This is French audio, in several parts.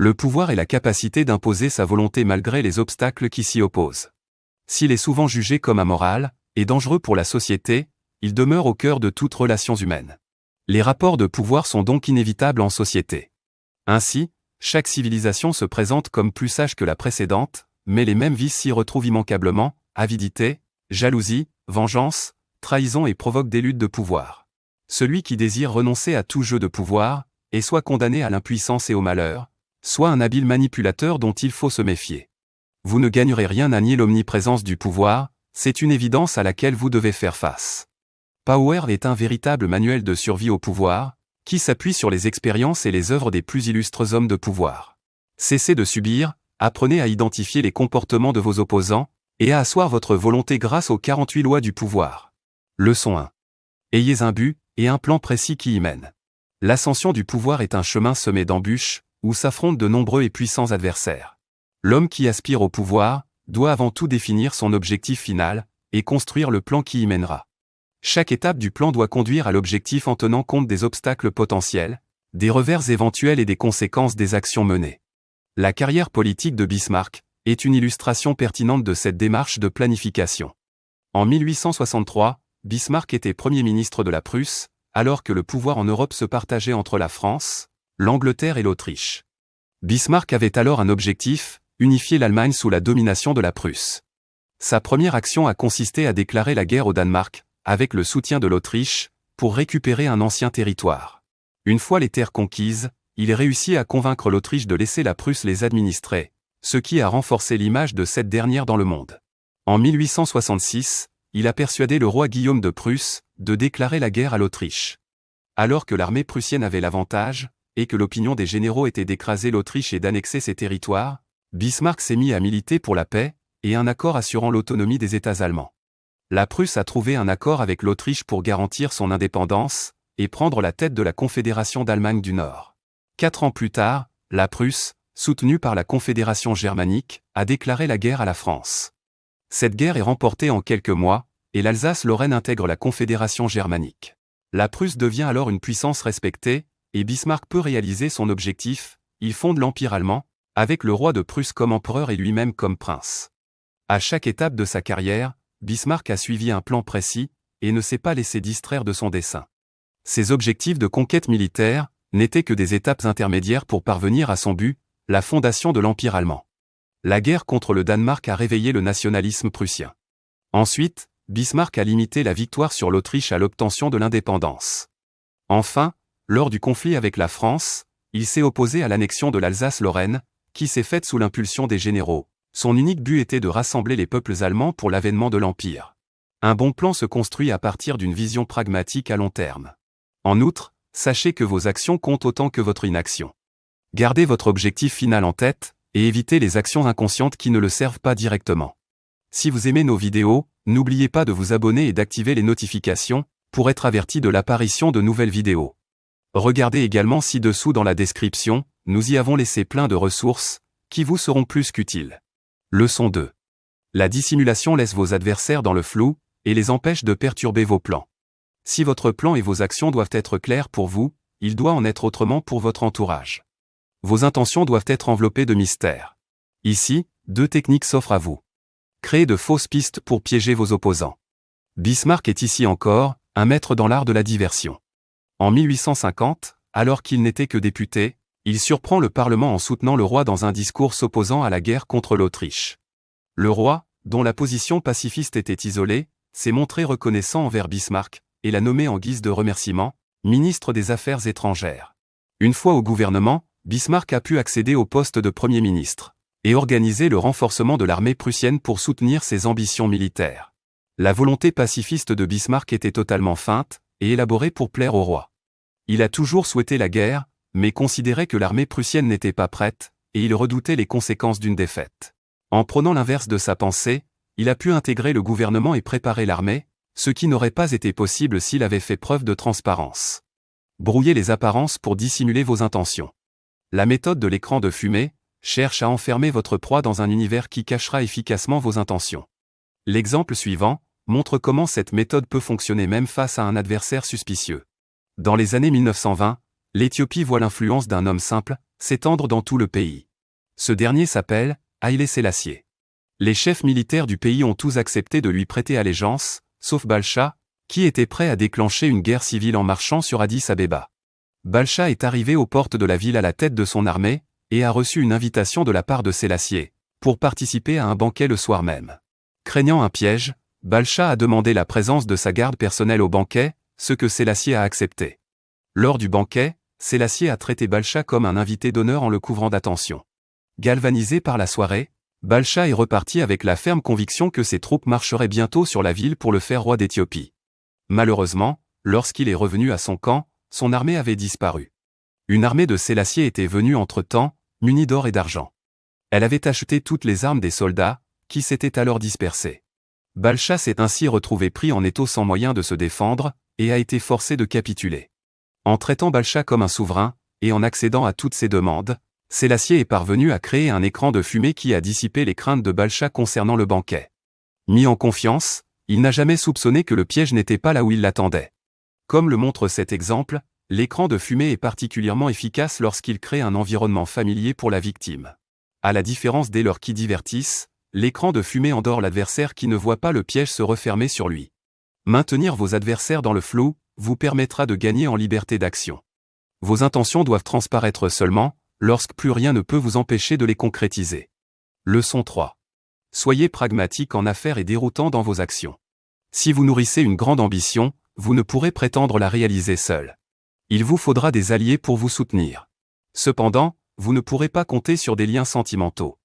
Le pouvoir est la capacité d'imposer sa volonté malgré les obstacles qui s'y opposent. S'il est souvent jugé comme amoral et dangereux pour la société, il demeure au cœur de toutes relations humaines. Les rapports de pouvoir sont donc inévitables en société. Ainsi, chaque civilisation se présente comme plus sage que la précédente, mais les mêmes vices s'y retrouvent immanquablement, avidité, jalousie, vengeance, trahison et provoquent des luttes de pouvoir. Celui qui désire renoncer à tout jeu de pouvoir est soit condamné à l'impuissance et au malheur, soit un habile manipulateur dont il faut se méfier. Vous ne gagnerez rien à nier l'omniprésence du pouvoir, c'est une évidence à laquelle vous devez faire face. Power est un véritable manuel de survie au pouvoir, qui s'appuie sur les expériences et les œuvres des plus illustres hommes de pouvoir. Cessez de subir, apprenez à identifier les comportements de vos opposants, et à asseoir votre volonté grâce aux 48 lois du pouvoir. Leçon 1. Ayez un but, et un plan précis qui y mène. L'ascension du pouvoir est un chemin semé d'embûches, où s'affrontent de nombreux et puissants adversaires. L'homme qui aspire au pouvoir doit avant tout définir son objectif final, et construire le plan qui y mènera. Chaque étape du plan doit conduire à l'objectif en tenant compte des obstacles potentiels, des revers éventuels et des conséquences des actions menées. La carrière politique de Bismarck est une illustration pertinente de cette démarche de planification. En 1863, Bismarck était Premier ministre de la Prusse, alors que le pouvoir en Europe se partageait entre la France, l'Angleterre et l'Autriche. Bismarck avait alors un objectif, unifier l'Allemagne sous la domination de la Prusse. Sa première action a consisté à déclarer la guerre au Danemark, avec le soutien de l'Autriche, pour récupérer un ancien territoire. Une fois les terres conquises, il réussit à convaincre l'Autriche de laisser la Prusse les administrer, ce qui a renforcé l'image de cette dernière dans le monde. En 1866, il a persuadé le roi Guillaume de Prusse de déclarer la guerre à l'Autriche. Alors que l'armée prussienne avait l'avantage, et que l'opinion des généraux était d'écraser l'Autriche et d'annexer ses territoires, Bismarck s'est mis à militer pour la paix, et un accord assurant l'autonomie des États allemands. La Prusse a trouvé un accord avec l'Autriche pour garantir son indépendance, et prendre la tête de la Confédération d'Allemagne du Nord. 4 ans plus tard, la Prusse, soutenue par la Confédération germanique, a déclaré la guerre à la France. Cette guerre est remportée en quelques mois, et l'Alsace-Lorraine intègre la Confédération germanique. La Prusse devient alors une puissance respectée, et Bismarck peut réaliser son objectif, il fonde l'Empire allemand, avec le roi de Prusse comme empereur et lui-même comme prince. À chaque étape de sa carrière, Bismarck a suivi un plan précis, et ne s'est pas laissé distraire de son dessein. Ses objectifs de conquête militaire n'étaient que des étapes intermédiaires pour parvenir à son but, la fondation de l'Empire allemand. La guerre contre le Danemark a réveillé le nationalisme prussien. Ensuite, Bismarck a limité la victoire sur l'Autriche à l'obtention de l'indépendance. Enfin, lors du conflit avec la France, il s'est opposé à l'annexion de l'Alsace-Lorraine, qui s'est faite sous l'impulsion des généraux. Son unique but était de rassembler les peuples allemands pour l'avènement de l'Empire. Un bon plan se construit à partir d'une vision pragmatique à long terme. En outre, sachez que vos actions comptent autant que votre inaction. Gardez votre objectif final en tête, et évitez les actions inconscientes qui ne le servent pas directement. Si vous aimez nos vidéos, n'oubliez pas de vous abonner et d'activer les notifications, pour être averti de l'apparition de nouvelles vidéos. Regardez également ci-dessous dans la description, nous y avons laissé plein de ressources, qui vous seront plus qu'utiles. Leçon 2. La dissimulation laisse vos adversaires dans le flou, et les empêche de perturber vos plans. Si votre plan et vos actions doivent être clairs pour vous, il doit en être autrement pour votre entourage. Vos intentions doivent être enveloppées de mystère. Ici, 2 techniques s'offrent à vous. Créez de fausses pistes pour piéger vos opposants. Bismarck est ici encore, un maître dans l'art de la diversion. En 1850, alors qu'il n'était que député, il surprend le Parlement en soutenant le roi dans un discours s'opposant à la guerre contre l'Autriche. Le roi, dont la position pacifiste était isolée, s'est montré reconnaissant envers Bismarck, et l'a nommé en guise de remerciement, ministre des Affaires étrangères. Une fois au gouvernement, Bismarck a pu accéder au poste de Premier ministre, et organiser le renforcement de l'armée prussienne pour soutenir ses ambitions militaires. La volonté pacifiste de Bismarck était totalement feinte, et élaborée pour plaire au roi. Il a toujours souhaité la guerre, mais considérait que l'armée prussienne n'était pas prête, et il redoutait les conséquences d'une défaite. En prenant l'inverse de sa pensée, il a pu intégrer le gouvernement et préparer l'armée, ce qui n'aurait pas été possible s'il avait fait preuve de transparence. Brouillez les apparences pour dissimuler vos intentions. La méthode de l'écran de fumée cherche à enfermer votre proie dans un univers qui cachera efficacement vos intentions. L'exemple suivant montre comment cette méthode peut fonctionner même face à un adversaire suspicieux. Dans les années 1920, l'Éthiopie voit l'influence d'un homme simple, s'étendre dans tout le pays. Ce dernier s'appelle Haïlé Sélassié. Les chefs militaires du pays ont tous accepté de lui prêter allégeance, sauf Balcha, qui était prêt à déclencher une guerre civile en marchant sur Addis Abeba. Balcha est arrivé aux portes de la ville à la tête de son armée, et a reçu une invitation de la part de Sélassié, pour participer à un banquet le soir même. Craignant un piège, Balcha a demandé la présence de sa garde personnelle au banquet, ce que Sélassié a accepté. Lors du banquet, Sélassié a traité Balcha comme un invité d'honneur en le couvrant d'attention. Galvanisé par la soirée, Balcha est reparti avec la ferme conviction que ses troupes marcheraient bientôt sur la ville pour le faire roi d'Éthiopie. Malheureusement, lorsqu'il est revenu à son camp, son armée avait disparu. Une armée de Sélassié était venue entre-temps, munie d'or et d'argent. Elle avait acheté toutes les armes des soldats, qui s'étaient alors dispersés. Balcha s'est ainsi retrouvé pris en étau sans moyen de se défendre, et a été forcé de capituler. En traitant Balcha comme un souverain, et en accédant à toutes ses demandes, Sélassié est parvenu à créer un écran de fumée qui a dissipé les craintes de Balcha concernant le banquet. Mis en confiance, il n'a jamais soupçonné que le piège n'était pas là où il l'attendait. Comme le montre cet exemple, l'écran de fumée est particulièrement efficace lorsqu'il crée un environnement familier pour la victime. À la différence des leurres qui divertissent, l'écran de fumée endort l'adversaire qui ne voit pas le piège se refermer sur lui. Maintenir vos adversaires dans le flou vous permettra de gagner en liberté d'action. Vos intentions doivent transparaître seulement, lorsque plus rien ne peut vous empêcher de les concrétiser. Leçon 3. Soyez pragmatique en affaires et déroutant dans vos actions. Si vous nourrissez une grande ambition, vous ne pourrez prétendre la réaliser seul. Il vous faudra des alliés pour vous soutenir. Cependant, vous ne pourrez pas compter sur des liens sentimentaux.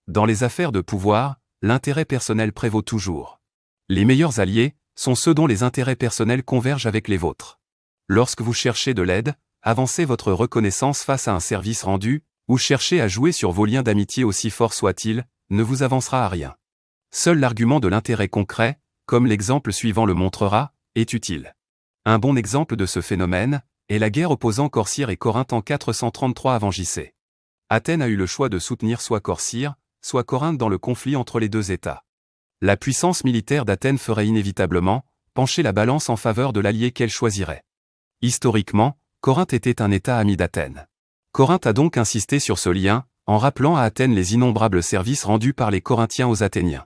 Dans les affaires de pouvoir, l'intérêt personnel prévaut toujours. Les meilleurs alliés sont ceux dont les intérêts personnels convergent avec les vôtres. Lorsque vous cherchez de l'aide, avancez votre reconnaissance face à un service rendu, ou cherchez à jouer sur vos liens d'amitié aussi forts soient-ils, ne vous avancera à rien. Seul l'argument de l'intérêt concret, comme l'exemple suivant le montrera, est utile. Un bon exemple de ce phénomène est la guerre opposant Corcyre et Corinthe en 433 avant J.C. Athènes a eu le choix de soutenir soit Corcyre, soit Corinthe dans le conflit entre les deux États. La puissance militaire d'Athènes ferait inévitablement pencher la balance en faveur de l'allié qu'elle choisirait. Historiquement, Corinthe était un État ami d'Athènes. Corinthe a donc insisté sur ce lien, en rappelant à Athènes les innombrables services rendus par les Corinthiens aux Athéniens.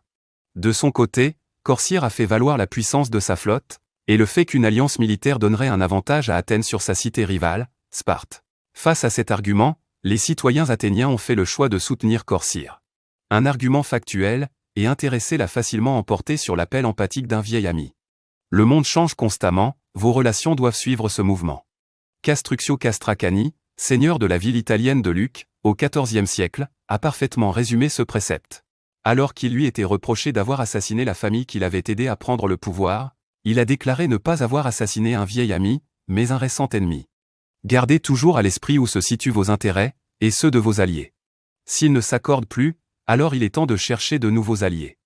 De son côté, Corcyre a fait valoir la puissance de sa flotte, et le fait qu'une alliance militaire donnerait un avantage à Athènes sur sa cité rivale, Sparte. Face à cet argument, les citoyens athéniens ont fait le choix de soutenir Corcyre. Un argument factuel, et intéressé l'a facilement emporté sur l'appel empathique d'un vieil ami. Le monde change constamment, vos relations doivent suivre ce mouvement. Castruccio Castracani, seigneur de la ville italienne de Lucque, au XIVe siècle, a parfaitement résumé ce précepte. Alors qu'il lui était reproché d'avoir assassiné la famille qu'il avait aidé à prendre le pouvoir, il a déclaré ne pas avoir assassiné un vieil ami, mais un récent ennemi. Gardez toujours à l'esprit où se situent vos intérêts, et ceux de vos alliés. S'ils ne s'accordent plus, alors il est temps de chercher de nouveaux alliés.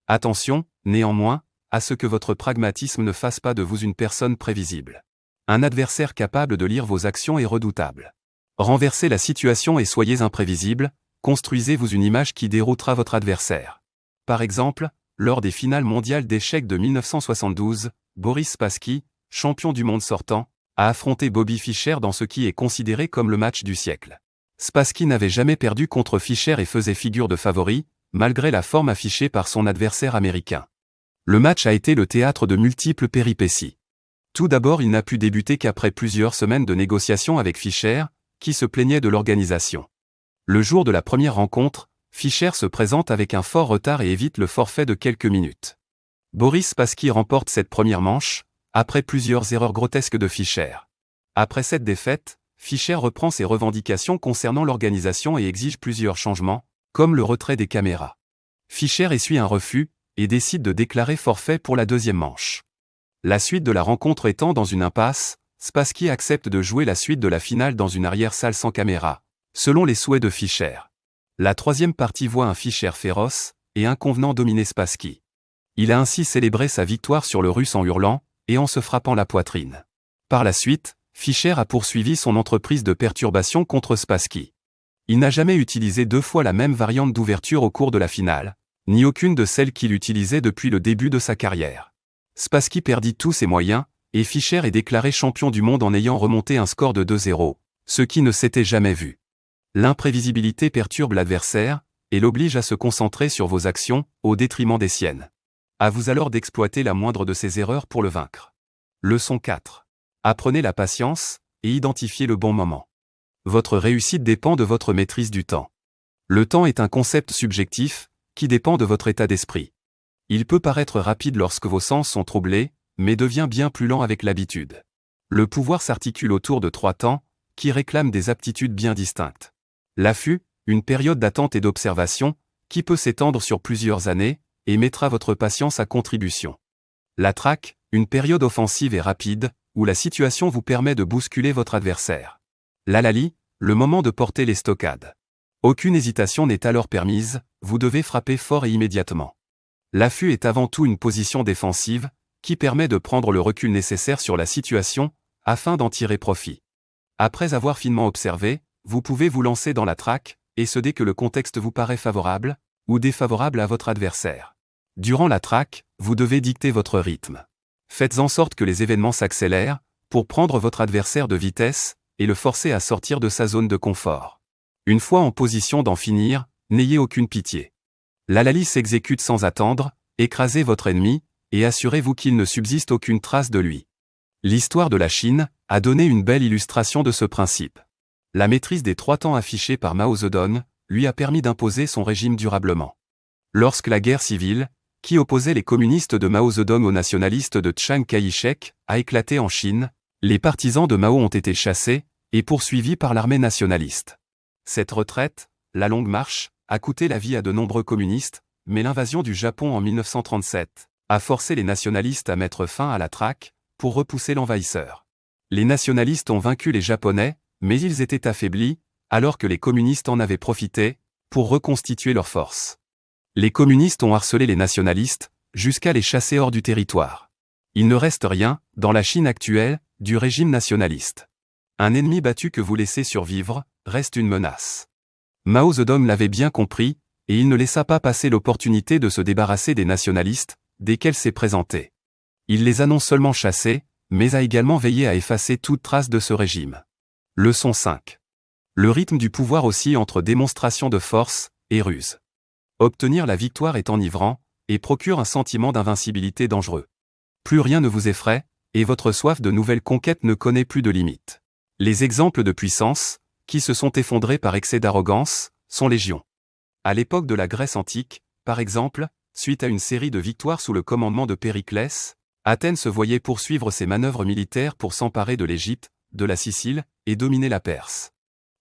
Attention, néanmoins, à ce que votre pragmatisme ne fasse pas de vous une personne prévisible. Un adversaire capable de lire vos actions est redoutable. Renversez la situation et soyez imprévisible, construisez-vous une image qui déroutera votre adversaire. Par exemple, lors des finales mondiales d'échecs de 1972, Boris Spassky, champion du monde sortant, a affronté Bobby Fischer dans ce qui est considéré comme le match du siècle. Spassky n'avait jamais perdu contre Fischer et faisait figure de favori, malgré la forme affichée par son adversaire américain. Le match a été le théâtre de multiples péripéties. Tout d'abord, il n'a pu débuter qu'après plusieurs semaines de négociations avec Fischer, qui se plaignait de l'organisation. Le jour de la première rencontre, Fischer se présente avec un fort retard et évite le forfait de quelques minutes. Boris Spassky remporte cette première manche, après plusieurs erreurs grotesques de Fischer. Après cette défaite, Fischer reprend ses revendications concernant l'organisation et exige plusieurs changements, comme le retrait des caméras. Fischer essuie un refus, et décide de déclarer forfait pour la deuxième manche. La suite de la rencontre étant dans une impasse, Spassky accepte de jouer la suite de la finale dans une arrière-salle sans caméra, selon les souhaits de Fischer. La troisième partie voit un Fischer féroce, et inconvenant dominer Spassky. Il a ainsi célébré sa victoire sur le Russe en hurlant, et en se frappant la poitrine. Par la suite, Fischer a poursuivi son entreprise de perturbation contre Spassky. Il n'a jamais utilisé deux fois la même variante d'ouverture au cours de la finale, ni aucune de celles qu'il utilisait depuis le début de sa carrière. Spassky perdit tous ses moyens, et Fischer est déclaré champion du monde en ayant remonté un score de 2-0, ce qui ne s'était jamais vu. L'imprévisibilité perturbe l'adversaire et l'oblige à se concentrer sur vos actions au détriment des siennes. À vous alors d'exploiter la moindre de ces erreurs pour le vaincre. Leçon 4. Apprenez la patience et identifiez le bon moment. Votre réussite dépend de votre maîtrise du temps. Le temps est un concept subjectif qui dépend de votre état d'esprit. Il peut paraître rapide lorsque vos sens sont troublés, mais devient bien plus lent avec l'habitude. Le pouvoir s'articule autour de 3 temps, qui réclament des aptitudes bien distinctes. L'affût, une période d'attente et d'observation, qui peut s'étendre sur plusieurs années, et mettra votre patience à contribution. La traque, une période offensive et rapide, où la situation vous permet de bousculer votre adversaire. L'hallali, le moment de porter les stockades. Aucune hésitation n'est alors permise, vous devez frapper fort et immédiatement. L'affût est avant tout une position défensive, qui permet de prendre le recul nécessaire sur la situation, afin d'en tirer profit. Après avoir finement observé, vous pouvez vous lancer dans la traque, et ce dès que le contexte vous paraît favorable, ou défavorable à votre adversaire. Durant la traque, vous devez dicter votre rythme. Faites en sorte que les événements s'accélèrent, pour prendre votre adversaire de vitesse, et le forcer à sortir de sa zone de confort. Une fois en position d'en finir, n'ayez aucune pitié. L'hallali s'exécute sans attendre, écrasez votre ennemi, et assurez-vous qu'il ne subsiste aucune trace de lui. L'histoire de la Chine a donné une belle illustration de ce principe. La maîtrise des 3 temps affichée par Mao Zedong lui a permis d'imposer son régime durablement. Lorsque la guerre civile, qui opposait les communistes de Mao Zedong aux nationalistes de Chiang Kai-shek, a éclaté en Chine, les partisans de Mao ont été chassés et poursuivis par l'armée nationaliste. Cette retraite, la longue marche, a coûté la vie à de nombreux communistes, mais l'invasion du Japon en 1937 a forcé les nationalistes à mettre fin à la traque pour repousser l'envahisseur. Les nationalistes ont vaincu les Japonais, mais ils étaient affaiblis, alors que les communistes en avaient profité pour reconstituer leurs forces. Les communistes ont harcelé les nationalistes, jusqu'à les chasser hors du territoire. Il ne reste rien, dans la Chine actuelle, du régime nationaliste. Un ennemi battu que vous laissez survivre, reste une menace. Mao Zedong l'avait bien compris, et il ne laissa pas passer l'opportunité de se débarrasser des nationalistes, desquels s'est présenté. Il les a non seulement chassés, mais a également veillé à effacer toute trace de ce régime. Leçon 5. Le rythme du pouvoir oscille entre démonstration de force et ruse. Obtenir la victoire est enivrant, et procure un sentiment d'invincibilité dangereux. Plus rien ne vous effraie, et votre soif de nouvelles conquêtes ne connaît plus de limites. Les exemples de puissance, qui se sont effondrés par excès d'arrogance, sont légion. À l'époque de la Grèce antique, par exemple, suite à une série de victoires sous le commandement de Périclès, Athènes se voyait poursuivre ses manœuvres militaires pour s'emparer de l'Égypte, de la Sicile, et dominer la Perse.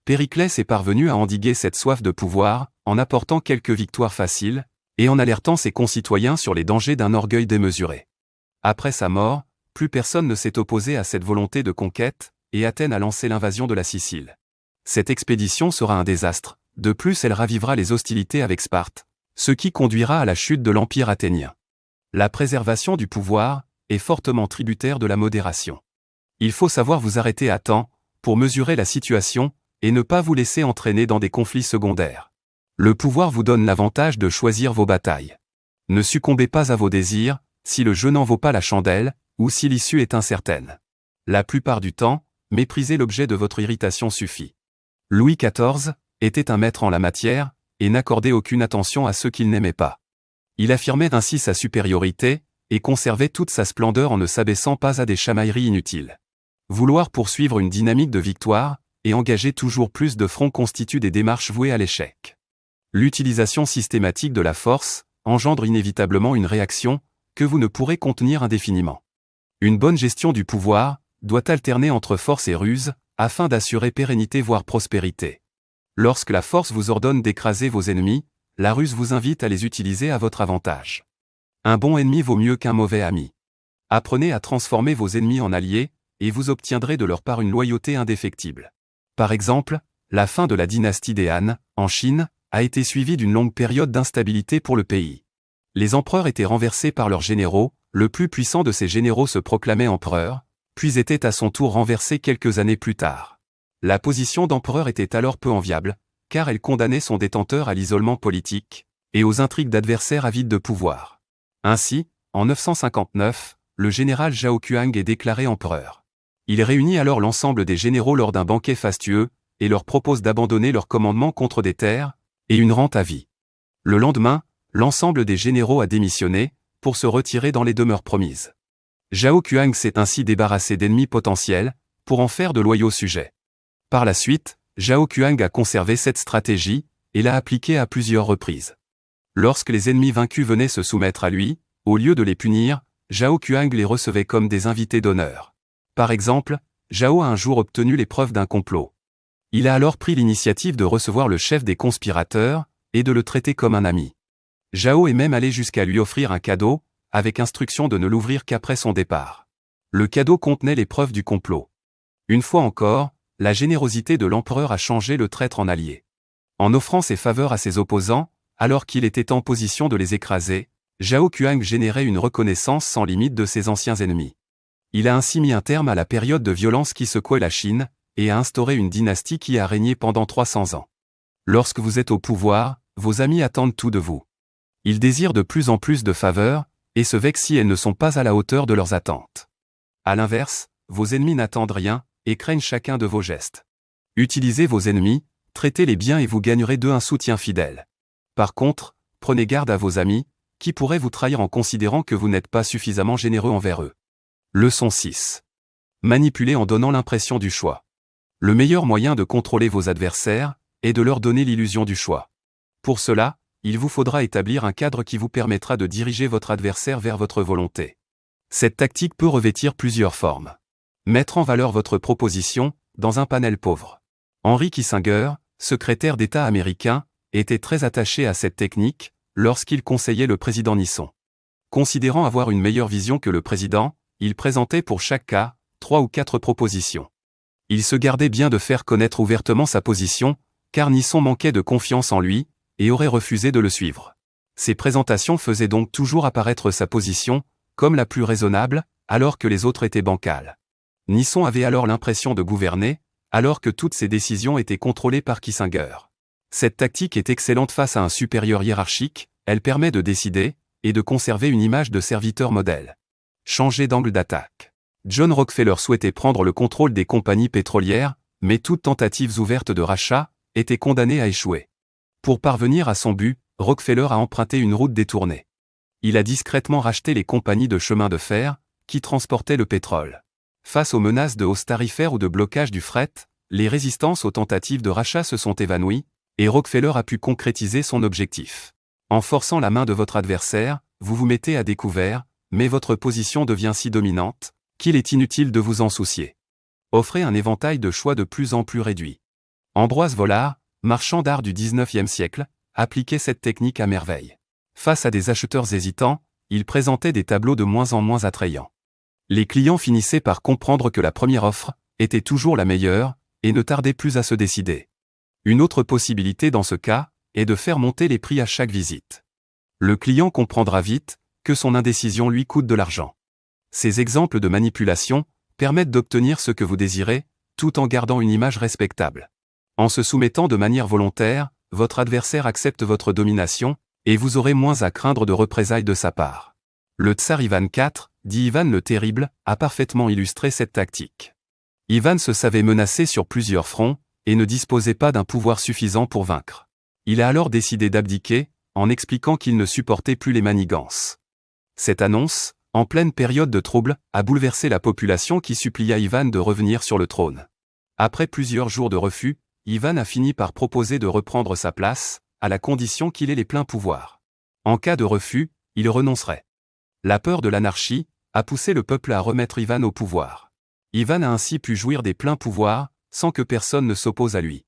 Périclès est parvenu à endiguer cette soif de pouvoir, en apportant quelques victoires faciles, et en alertant ses concitoyens sur les dangers d'un orgueil démesuré. Après sa mort, plus personne ne s'est opposé à cette volonté de conquête, et Athènes a lancé l'invasion de la Sicile. Cette expédition sera un désastre, de plus elle ravivera les hostilités avec Sparte, ce qui conduira à la chute de l'Empire athénien. La préservation du pouvoir est fortement tributaire de la modération. Il faut savoir vous arrêter à temps, pour mesurer la situation, et ne pas vous laisser entraîner dans des conflits secondaires. Le pouvoir vous donne l'avantage de choisir vos batailles. Ne succombez pas à vos désirs, si le jeu n'en vaut pas la chandelle, ou si l'issue est incertaine. La plupart du temps, mépriser l'objet de votre irritation suffit. Louis XIV était un maître en la matière, et n'accordait aucune attention à ceux qu'il n'aimait pas. Il affirmait ainsi sa supériorité, et conservait toute sa splendeur en ne s'abaissant pas à des chamailleries inutiles. Vouloir poursuivre une dynamique de victoire, et engager toujours plus de fronts constitue des démarches vouées à l'échec. L'utilisation systématique de la force engendre inévitablement une réaction que vous ne pourrez contenir indéfiniment. Une bonne gestion du pouvoir doit alterner entre force et ruse, afin d'assurer pérennité voire prospérité. Lorsque la force vous ordonne d'écraser vos ennemis, la ruse vous invite à les utiliser à votre avantage. Un bon ennemi vaut mieux qu'un mauvais ami. Apprenez à transformer vos ennemis en alliés, et vous obtiendrez de leur part une loyauté indéfectible. Par exemple, la fin de la dynastie des Han, en Chine, a été suivie d'une longue période d'instabilité pour le pays. Les empereurs étaient renversés par leurs généraux, le plus puissant de ces généraux se proclamait empereur, puis était à son tour renversé quelques années plus tard. La position d'empereur était alors peu enviable, car elle condamnait son détenteur à l'isolement politique, et aux intrigues d'adversaires avides de pouvoir. Ainsi, en 959, le général Zhao Kuang est déclaré empereur. Il réunit alors l'ensemble des généraux lors d'un banquet fastueux, et leur propose d'abandonner leur commandement contre des terres et une rente à vie. Le lendemain, l'ensemble des généraux a démissionné pour se retirer dans les demeures promises. Zhao Kuang s'est ainsi débarrassé d'ennemis potentiels pour en faire de loyaux sujets. Par la suite, Zhao Kuang a conservé cette stratégie et l'a appliquée à plusieurs reprises. Lorsque les ennemis vaincus venaient se soumettre à lui, au lieu de les punir, Zhao Kuang les recevait comme des invités d'honneur. Par exemple, Zhao a un jour obtenu les preuves d'un complot. Il a alors pris l'initiative de recevoir le chef des conspirateurs et de le traiter comme un ami. Zhao est même allé jusqu'à lui offrir un cadeau, avec instruction de ne l'ouvrir qu'après son départ. Le cadeau contenait les preuves du complot. Une fois encore, la générosité de l'empereur a changé le traître en allié. En offrant ses faveurs à ses opposants, alors qu'il était en position de les écraser, Zhao Kuang générait une reconnaissance sans limite de ses anciens ennemis. Il a ainsi mis un terme à la période de violence qui secouait la Chine, et a instauré une dynastie qui a régné pendant 300 ans. Lorsque vous êtes au pouvoir, vos amis attendent tout de vous. Ils désirent de plus en plus de faveurs, et se vexent si elles ne sont pas à la hauteur de leurs attentes. À l'inverse, vos ennemis n'attendent rien, et craignent chacun de vos gestes. Utilisez vos ennemis, traitez-les bien et vous gagnerez d'eux un soutien fidèle. Par contre, prenez garde à vos amis, qui pourraient vous trahir en considérant que vous n'êtes pas suffisamment généreux envers eux. Leçon 6. Manipuler en donnant l'impression du choix. Le meilleur moyen de contrôler vos adversaires est de leur donner l'illusion du choix. Pour cela, il vous faudra établir un cadre qui vous permettra de diriger votre adversaire vers votre volonté. Cette tactique peut revêtir plusieurs formes. Mettre en valeur votre proposition, dans un panel pauvre. Henry Kissinger, secrétaire d'État américain, était très attaché à cette technique, lorsqu'il conseillait le président Nixon. Considérant avoir une meilleure vision que le président, il présentait pour chaque cas, 3 ou 4 propositions. Il se gardait bien de faire connaître ouvertement sa position, car Nixon manquait de confiance en lui, et aurait refusé de le suivre. Ses présentations faisaient donc toujours apparaître sa position, comme la plus raisonnable, alors que les autres étaient bancales. Nixon avait alors l'impression de gouverner, alors que toutes ses décisions étaient contrôlées par Kissinger. Cette tactique est excellente face à un supérieur hiérarchique, elle permet de décider, et de conserver une image de serviteur modèle. Changer d'angle d'attaque. John Rockefeller souhaitait prendre le contrôle des compagnies pétrolières, mais toutes tentatives ouvertes de rachat étaient condamnées à échouer. Pour parvenir à son but, Rockefeller a emprunté une route détournée. Il a discrètement racheté les compagnies de chemin de fer, qui transportaient le pétrole. Face aux menaces de hausse tarifaire ou de blocage du fret, les résistances aux tentatives de rachat se sont évanouies, et Rockefeller a pu concrétiser son objectif. En forçant la main de votre adversaire, vous vous mettez à découvert, mais votre position devient si dominante, qu'il est inutile de vous en soucier. Offrez un éventail de choix de plus en plus réduit. Ambroise Vollard, marchand d'art du XIXe siècle, appliquait cette technique à merveille. Face à des acheteurs hésitants, il présentait des tableaux de moins en moins attrayants. Les clients finissaient par comprendre que la première offre était toujours la meilleure, et ne tardaient plus à se décider. Une autre possibilité dans ce cas est de faire monter les prix à chaque visite. Le client comprendra vite que son indécision lui coûte de l'argent. Ces exemples de manipulation permettent d'obtenir ce que vous désirez, tout en gardant une image respectable. En se soumettant de manière volontaire, votre adversaire accepte votre domination, et vous aurez moins à craindre de représailles de sa part. Le tsar Ivan IV, dit Ivan le Terrible, a parfaitement illustré cette tactique. Ivan se savait menacé sur plusieurs fronts, et ne disposait pas d'un pouvoir suffisant pour vaincre. Il a alors décidé d'abdiquer, en expliquant qu'il ne supportait plus les manigances. Cette annonce, en pleine période de trouble, a bouleversé la population qui supplia Ivan de revenir sur le trône. Après plusieurs jours de refus, Ivan a fini par proposer de reprendre sa place, à la condition qu'il ait les pleins pouvoirs. En cas de refus, il renoncerait. La peur de l'anarchie a poussé le peuple à remettre Ivan au pouvoir. Ivan a ainsi pu jouir des pleins pouvoirs, sans que personne ne s'oppose à lui.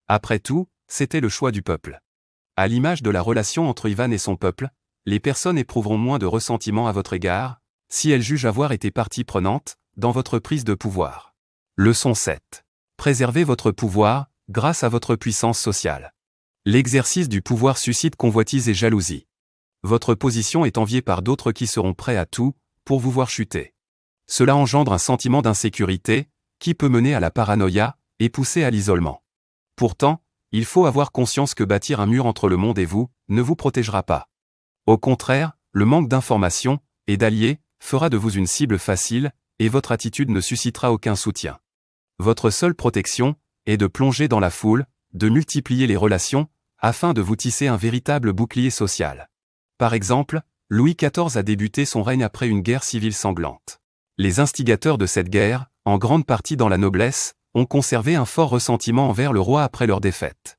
Après tout, c'était le choix du peuple. À l'image de la relation entre Ivan et son peuple, les personnes éprouveront moins de ressentiment à votre égard, si elles jugent avoir été partie prenante dans votre prise de pouvoir. Leçon 7. Préservez votre pouvoir, grâce à votre puissance sociale. L'exercice du pouvoir suscite convoitise et jalousie. Votre position est enviée par d'autres qui seront prêts à tout, pour vous voir chuter. Cela engendre un sentiment d'insécurité, qui peut mener à la paranoïa, et pousser à l'isolement. Pourtant, il faut avoir conscience que bâtir un mur entre le monde et vous, ne vous protégera pas. Au contraire, le manque d'informations, et d'alliés, fera de vous une cible facile, et votre attitude ne suscitera aucun soutien. Votre seule protection est de plonger dans la foule, de multiplier les relations, afin de vous tisser un véritable bouclier social. Par exemple, Louis XIV a débuté son règne après une guerre civile sanglante. Les instigateurs de cette guerre, en grande partie dans la noblesse, ont conservé un fort ressentiment envers le roi après leur défaite.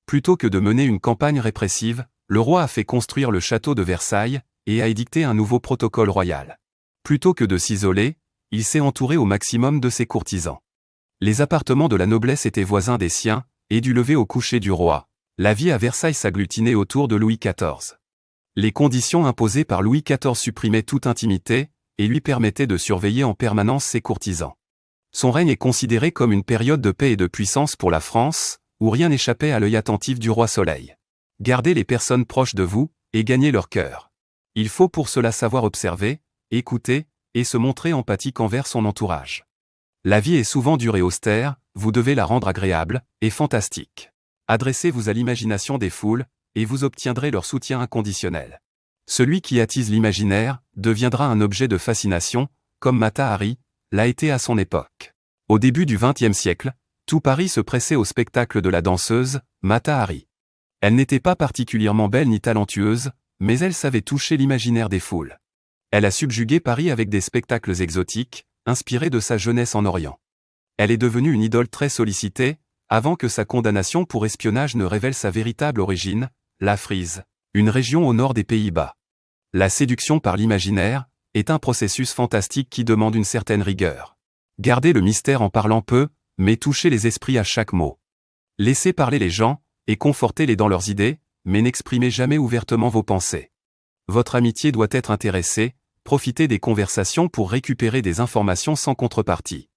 Plutôt que de mener une campagne répressive, le roi a fait construire le château de Versailles et a édicté un nouveau protocole royal. Plutôt que de s'isoler, il s'est entouré au maximum de ses courtisans. Les appartements de la noblesse étaient voisins des siens, et du lever au coucher du roi, la vie à Versailles s'agglutinait autour de Louis XIV. Les conditions imposées par Louis XIV supprimaient toute intimité, et lui permettaient de surveiller en permanence ses courtisans. Son règne est considéré comme une période de paix et de puissance pour la France, où rien n'échappait à l'œil attentif du roi Soleil. Gardez les personnes proches de vous, et gagnez leur cœur. Il faut pour cela savoir observer, écouter, et se montrer empathique envers son entourage. La vie est souvent dure et austère, vous devez la rendre agréable, et fantastique. Adressez-vous à l'imagination des foules, et vous obtiendrez leur soutien inconditionnel. Celui qui attise l'imaginaire, deviendra un objet de fascination, comme Mata Hari l'a été à son époque. Au début du XXe siècle, tout Paris se pressait au spectacle de la danseuse, Mata Hari. Elle n'était pas particulièrement belle ni talentueuse, mais elle savait toucher l'imaginaire des foules. Elle a subjugué Paris avec des spectacles exotiques, inspirés de sa jeunesse en Orient. Elle est devenue une idole très sollicitée, avant que sa condamnation pour espionnage ne révèle sa véritable origine, la Frise, une région au nord des Pays-Bas. La séduction par l'imaginaire est un processus fantastique qui demande une certaine rigueur. Gardez le mystère en parlant peu, mais touchez les esprits à chaque mot. Laissez parler les gens, et confortez-les dans leurs idées, mais n'exprimez jamais ouvertement vos pensées. Votre amitié doit être intéressée, profitez des conversations pour récupérer des informations sans contrepartie.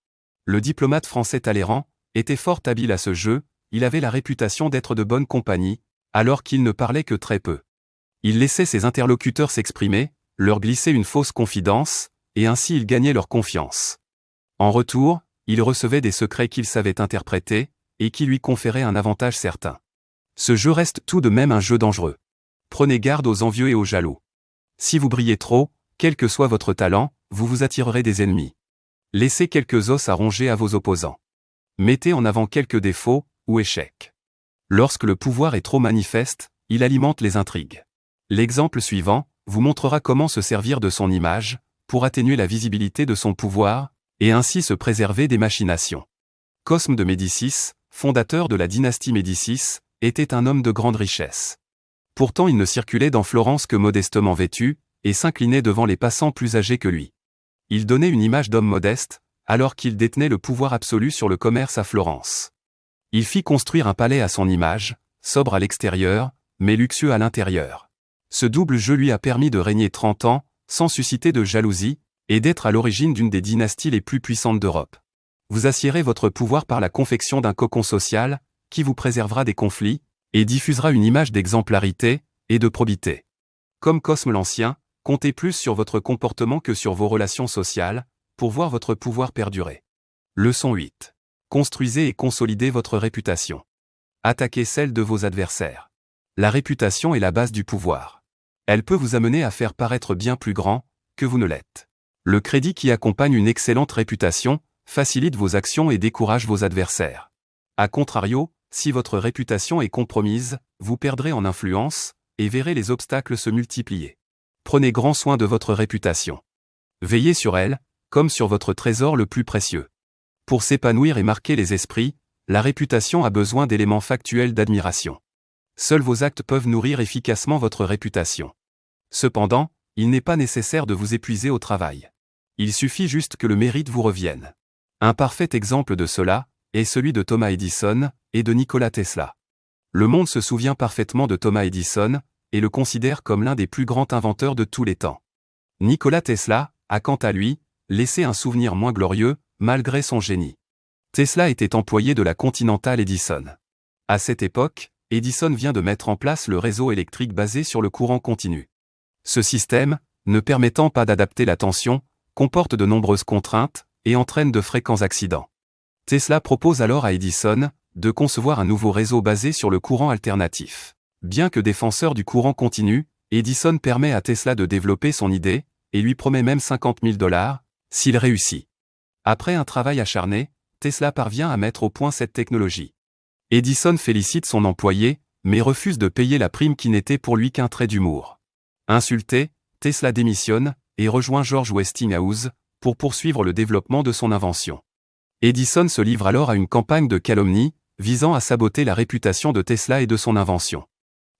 Le diplomate français Talleyrand était fort habile à ce jeu, il avait la réputation d'être de bonne compagnie, alors qu'il ne parlait que très peu. Il laissait ses interlocuteurs s'exprimer, leur glisser une fausse confidence, et ainsi il gagnait leur confiance. En retour, il recevait des secrets qu'il savait interpréter, et qui lui conféraient un avantage certain. Ce jeu reste tout de même un jeu dangereux. Prenez garde aux envieux et aux jaloux. Si vous brillez trop, quel que soit votre talent, vous vous attirerez des ennemis. Laissez quelques os à ronger à vos opposants. Mettez en avant quelques défauts, ou échecs. Lorsque le pouvoir est trop manifeste, il alimente les intrigues. L'exemple suivant vous montrera comment se servir de son image, pour atténuer la visibilité de son pouvoir, et ainsi se préserver des machinations. Cosme de Médicis, fondateur de la dynastie Médicis, était un homme de grande richesse. Pourtant il ne circulait dans Florence que modestement vêtu, et s'inclinait devant les passants plus âgés que lui. Il donnait une image d'homme modeste, alors qu'il détenait le pouvoir absolu sur le commerce à Florence. Il fit construire un palais à son image, sobre à l'extérieur, mais luxueux à l'intérieur. Ce double jeu lui a permis de régner 30 ans, sans susciter de jalousie, et d'être à l'origine d'une des dynasties les plus puissantes d'Europe. Vous assiérez votre pouvoir par la confection d'un cocon social, qui vous préservera des conflits, et diffusera une image d'exemplarité, et de probité. Comme Cosme l'Ancien, comptez plus sur votre comportement que sur vos relations sociales, pour voir votre pouvoir perdurer. Leçon 8. Construisez et consolidez votre réputation. Attaquez celle de vos adversaires. La réputation est la base du pouvoir. Elle peut vous amener à faire paraître bien plus grand que vous ne l'êtes. Le crédit qui accompagne une excellente réputation facilite vos actions et décourage vos adversaires. A contrario, si votre réputation est compromise, vous perdrez en influence et verrez les obstacles se multiplier. Prenez grand soin de votre réputation. Veillez sur elle, comme sur votre trésor le plus précieux. Pour s'épanouir et marquer les esprits, la réputation a besoin d'éléments factuels d'admiration. Seuls vos actes peuvent nourrir efficacement votre réputation. Cependant, il n'est pas nécessaire de vous épuiser au travail. Il suffit juste que le mérite vous revienne. Un parfait exemple de cela est celui de Thomas Edison et de Nikola Tesla. Le monde se souvient parfaitement de Thomas Edison et le considère comme l'un des plus grands inventeurs de tous les temps. Nikola Tesla a quant à lui laissé un souvenir moins glorieux, malgré son génie. Tesla était employé de la Continental Edison. À cette époque, Edison vient de mettre en place le réseau électrique basé sur le courant continu. Ce système, ne permettant pas d'adapter la tension, comporte de nombreuses contraintes et entraîne de fréquents accidents. Tesla propose alors à Edison de concevoir un nouveau réseau basé sur le courant alternatif. Bien que défenseur du courant continu, Edison permet à Tesla de développer son idée et lui promet même $50 000 s'il réussit. Après un travail acharné, Tesla parvient à mettre au point cette technologie. Edison félicite son employé, mais refuse de payer la prime qui n'était pour lui qu'un trait d'humour. Insulté, Tesla démissionne et rejoint George Westinghouse pour poursuivre le développement de son invention. Edison se livre alors à une campagne de calomnie visant à saboter la réputation de Tesla et de son invention.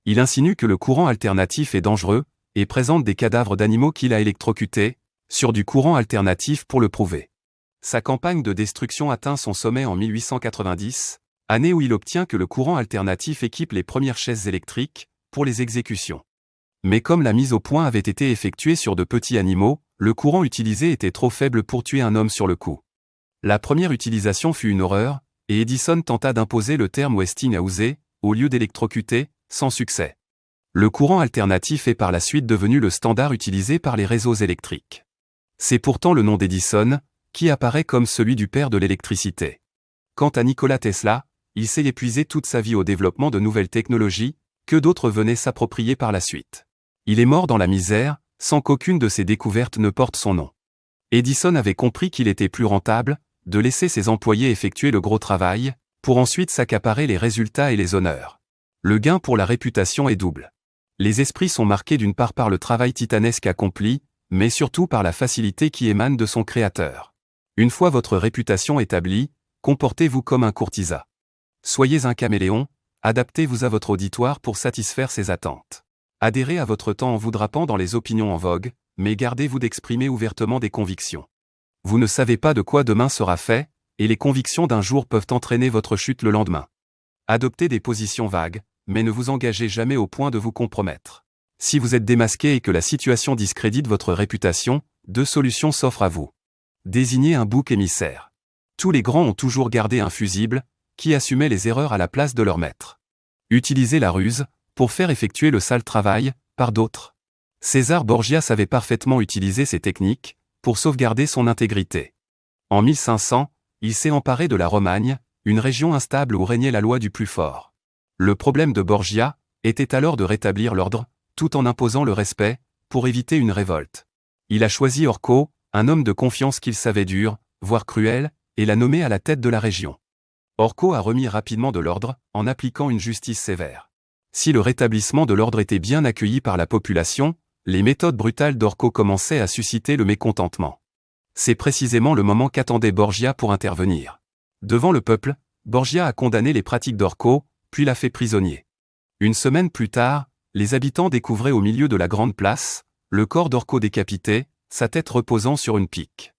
Il insinue que le courant alternatif est dangereux et présente des cadavres d'animaux qu'il a électrocutés sur du courant alternatif pour le prouver. Sa campagne de destruction atteint son sommet en 1890, année où il obtient que le courant alternatif équipe les premières chaises électriques pour les exécutions. Mais comme la mise au point avait été effectuée sur de petits animaux, le courant utilisé était trop faible pour tuer un homme sur le coup. La première utilisation fut une horreur, et Edison tenta d'imposer le terme Westinghouse au lieu d'électrocuter, sans succès. Le courant alternatif est par la suite devenu le standard utilisé par les réseaux électriques. C'est pourtant le nom d'Edison qui apparaît comme celui du père de l'électricité. Quant à Nikola Tesla, il s'est épuisé toute sa vie au développement de nouvelles technologies, que d'autres venaient s'approprier par la suite. Il est mort dans la misère, sans qu'aucune de ses découvertes ne porte son nom. Edison avait compris qu'il était plus rentable de laisser ses employés effectuer le gros travail, pour ensuite s'accaparer les résultats et les honneurs. Le gain pour la réputation est double. Les esprits sont marqués d'une part par le travail titanesque accompli, mais surtout par la facilité qui émane de son créateur. Une fois votre réputation établie, comportez-vous comme un courtisan. Soyez un caméléon, adaptez-vous à votre auditoire pour satisfaire ses attentes. Adhérez à votre temps en vous drapant dans les opinions en vogue, mais gardez-vous d'exprimer ouvertement des convictions. Vous ne savez pas de quoi demain sera fait, et les convictions d'un jour peuvent entraîner votre chute le lendemain. Adoptez des positions vagues, mais ne vous engagez jamais au point de vous compromettre. Si vous êtes démasqué et que la situation discrédite votre réputation, deux solutions s'offrent à vous. Désignez un bouc émissaire. Tous les grands ont toujours gardé un fusible, qui assumait les erreurs à la place de leur maître. Utilisez la ruse, pour faire effectuer le sale travail, par d'autres. César Borgia savait parfaitement utiliser ces techniques, pour sauvegarder son intégrité. En 1500, il s'est emparé de la Romagne, une région instable où régnait la loi du plus fort. Le problème de Borgia était alors de rétablir l'ordre, tout en imposant le respect, pour éviter une révolte. Il a choisi Orco, un homme de confiance qu'il savait dur, voire cruel, et l'a nommé à la tête de la région. Orco a remis rapidement de l'ordre, en appliquant une justice sévère. Si le rétablissement de l'ordre était bien accueilli par la population, les méthodes brutales d'Orco commençaient à susciter le mécontentement. C'est précisément le moment qu'attendait Borgia pour intervenir. Devant le peuple, Borgia a condamné les pratiques d'Orco, puis l'a fait prisonnier. Une semaine plus tard, les habitants découvraient au milieu de la grande place, le corps d'Orco décapité, sa tête reposant sur une pique.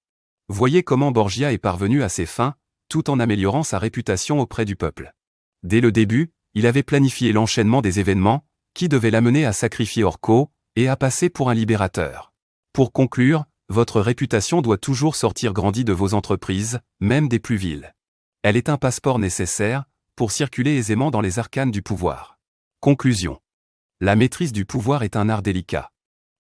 Voyez comment Borgia est parvenu à ses fins, tout en améliorant sa réputation auprès du peuple. Dès le début, il avait planifié l'enchaînement des événements, qui devaient l'amener à sacrifier Orco, et à passer pour un libérateur. Pour conclure, votre réputation doit toujours sortir grandie de vos entreprises, même des plus viles. Elle est un passeport nécessaire, pour circuler aisément dans les arcanes du pouvoir. Conclusion. La maîtrise du pouvoir est un art délicat.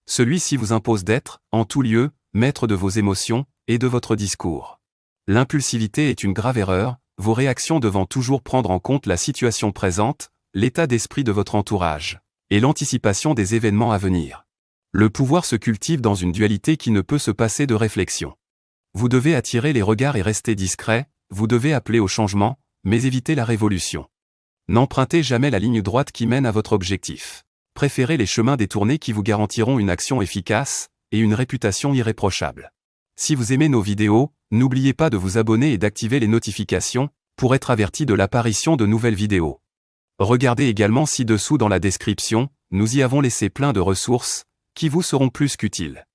Celui-ci vous impose d'être, en tout lieu, maître de vos émotions, et de votre discours. L'impulsivité est une grave erreur, vos réactions devant toujours prendre en compte la situation présente, l'état d'esprit de votre entourage, et l'anticipation des événements à venir. Le pouvoir se cultive dans une dualité qui ne peut se passer de réflexion. Vous devez attirer les regards et rester discret, vous devez appeler au changement, mais éviter la révolution. N'empruntez jamais la ligne droite qui mène à votre objectif. Préférez les chemins détournés qui vous garantiront une action efficace, et une réputation irréprochable. Si vous aimez nos vidéos, n'oubliez pas de vous abonner et d'activer les notifications, pour être averti de l'apparition de nouvelles vidéos. Regardez également ci-dessous dans la description, nous y avons laissé plein de ressources, qui vous seront plus qu'utiles.